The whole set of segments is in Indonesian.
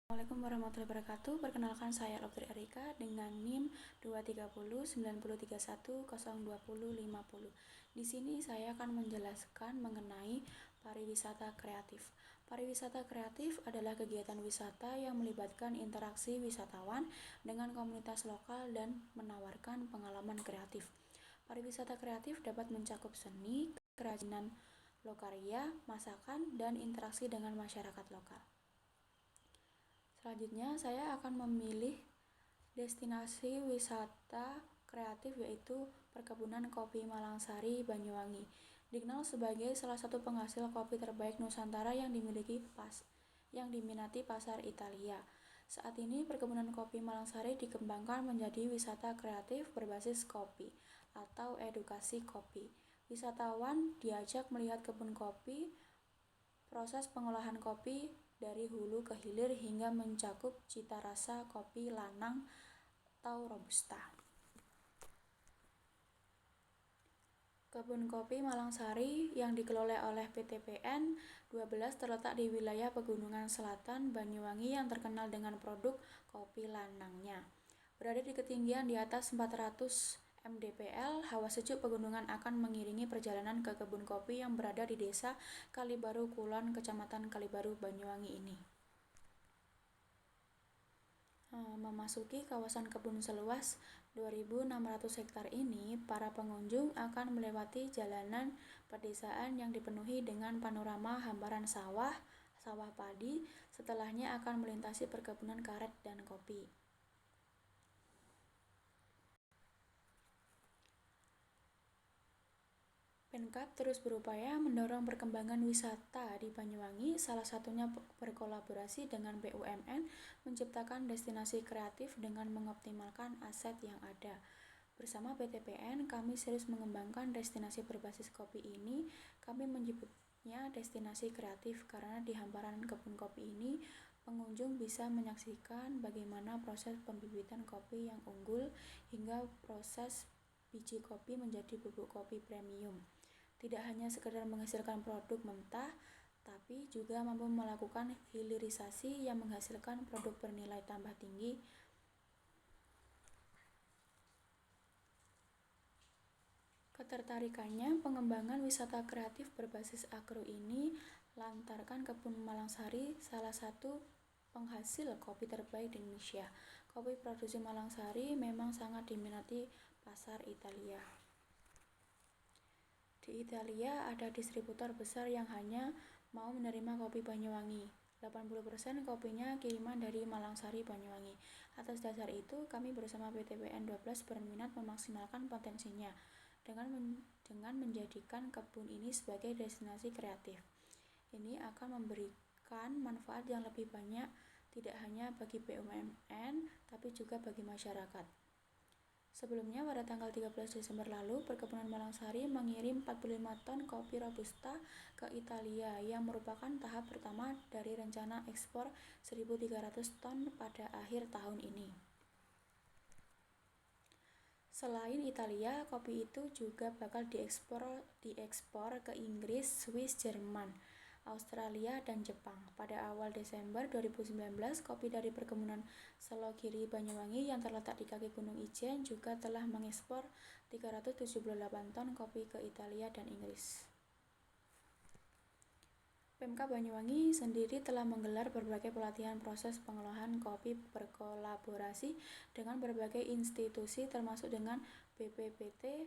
Assalamualaikum warahmatullahi wabarakatuh. Perkenalkan saya Dr. Erika dengan NIM 2309031020050. Di sini saya akan menjelaskan mengenai pariwisata kreatif. Pariwisata kreatif adalah kegiatan wisata yang melibatkan interaksi wisatawan dengan komunitas lokal dan menawarkan pengalaman kreatif. Pariwisata kreatif dapat mencakup seni, kerajinan lokarya, masakan, dan interaksi dengan masyarakat lokal. Selanjutnya, saya akan memilih destinasi wisata kreatif yaitu Perkebunan Kopi Malangsari, Banyuwangi. Dikenal sebagai salah satu penghasil kopi terbaik Nusantara yang diminati pasar Italia. Saat ini, Perkebunan Kopi Malangsari dikembangkan menjadi wisata kreatif berbasis kopi atau edukasi kopi. Wisatawan diajak melihat kebun kopi, proses pengolahan kopi dari hulu ke hilir hingga mencakup cita rasa kopi lanang atau robusta. Kebun Kopi Malangsari yang dikelola oleh PT PN 12 terletak di wilayah Pegunungan Selatan, Banyuwangi yang terkenal dengan produk kopi lanangnya. Berada di ketinggian di atas 400 mdpl, hawa sejuk pegunungan akan mengiringi perjalanan ke kebun kopi yang berada di Desa Kalibaru Kulon, Kecamatan Kalibaru, Banyuwangi ini. Memasuki kawasan kebun seluas 2.600 hektar ini, para pengunjung akan melewati jalanan pedesaan yang dipenuhi dengan panorama hamparan sawah padi, setelahnya akan melintasi perkebunan karet dan kopi. Pemkab terus berupaya mendorong perkembangan wisata di Banyuwangi, salah satunya berkolaborasi dengan BUMN menciptakan destinasi kreatif dengan mengoptimalkan aset yang ada. Bersama PT PN, kami serius mengembangkan destinasi berbasis kopi ini. Kami menyebutnya destinasi kreatif karena di hamparan kebun kopi ini, pengunjung bisa menyaksikan bagaimana proses pembibitan kopi yang unggul hingga proses biji kopi menjadi bubuk kopi premium. Tidak hanya sekedar menghasilkan produk mentah, tapi juga mampu melakukan hilirisasi yang menghasilkan produk bernilai tambah tinggi. Ketertarikannya pengembangan wisata kreatif berbasis agro ini lantaran kebun Malangsari salah satu penghasil kopi terbaik di Indonesia. Kopi produksi Malangsari memang sangat diminati pasar Italia. Di Italia ada distributor besar yang hanya mau menerima kopi Banyuwangi. 80% kopinya kiriman dari Malangsari, Banyuwangi. Atas dasar itu, kami bersama PT PN 12 berminat memaksimalkan potensinya dengan menjadikan kebun ini sebagai destinasi kreatif. Ini akan memberikan manfaat yang lebih banyak tidak hanya bagi BUMN tapi juga bagi masyarakat. Sebelumnya, pada tanggal 13 Desember lalu, Perkebunan Malangsari mengirim 45 ton kopi robusta ke Italia yang merupakan tahap pertama dari rencana ekspor 1.300 ton pada akhir tahun ini. Selain Italia, kopi itu juga bakal diekspor ke Inggris, Swiss, Jerman, Australia, dan Jepang. Pada awal Desember 2019, kopi dari Perkebunan Selogiri Banyuwangi yang terletak di kaki Gunung Ijen juga telah mengekspor 378 ton kopi ke Italia dan Inggris. Pemkab Banyuwangi sendiri telah menggelar berbagai pelatihan proses pengolahan kopi berkolaborasi dengan berbagai institusi termasuk dengan BPPT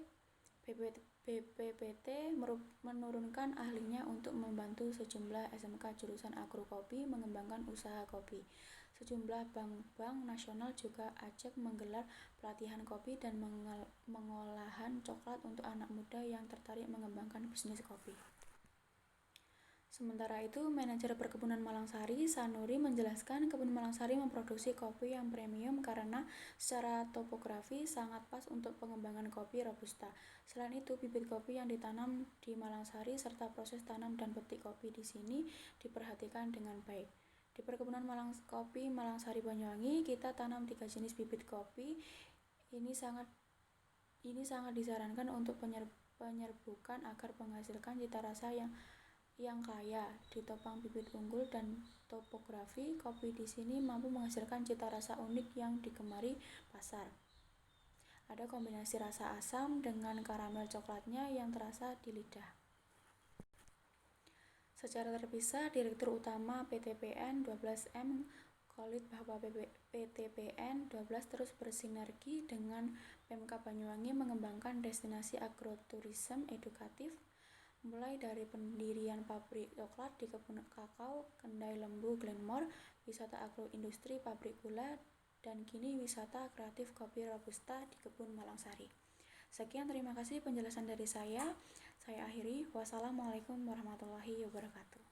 menurunkan ahlinya untuk membantu sejumlah SMK jurusan agro kopi mengembangkan usaha kopi. Sejumlah bank nasional juga ajak menggelar pelatihan kopi dan mengolahan coklat untuk anak muda yang tertarik mengembangkan bisnis kopi. Sementara itu, manajer Perkebunan Malangsari, Sanuri, menjelaskan kebun Malangsari memproduksi kopi yang premium karena secara topografi sangat pas untuk pengembangan kopi robusta. Selain itu, bibit kopi yang ditanam di Malangsari serta proses tanam dan petik kopi di sini diperhatikan dengan baik. Di Perkebunan Kopi Malangsari Banyuwangi, kita tanam 3 jenis bibit kopi. Ini sangat disarankan untuk penyerbukan agar menghasilkan cita rasa yang yang kaya, ditopang bibit unggul dan topografi, kopi di sini mampu menghasilkan cita rasa unik yang digemari pasar. Ada kombinasi rasa asam dengan karamel coklatnya yang terasa di lidah. Secara terpisah, Direktur Utama PTPN 12M Khalid bahwa PTPN 12 terus bersinergi dengan Pemkab Banyuwangi mengembangkan destinasi agroturism edukatif, mulai dari pendirian pabrik coklat di kebun kakao Kendai Lembu Glenmore, wisata agroindustri pabrik gula, dan kini wisata kreatif kopi robusta di kebun Malangsari. Sekian, terima kasih penjelasan dari saya. Saya akhiri. Wassalamualaikum warahmatullahi wabarakatuh.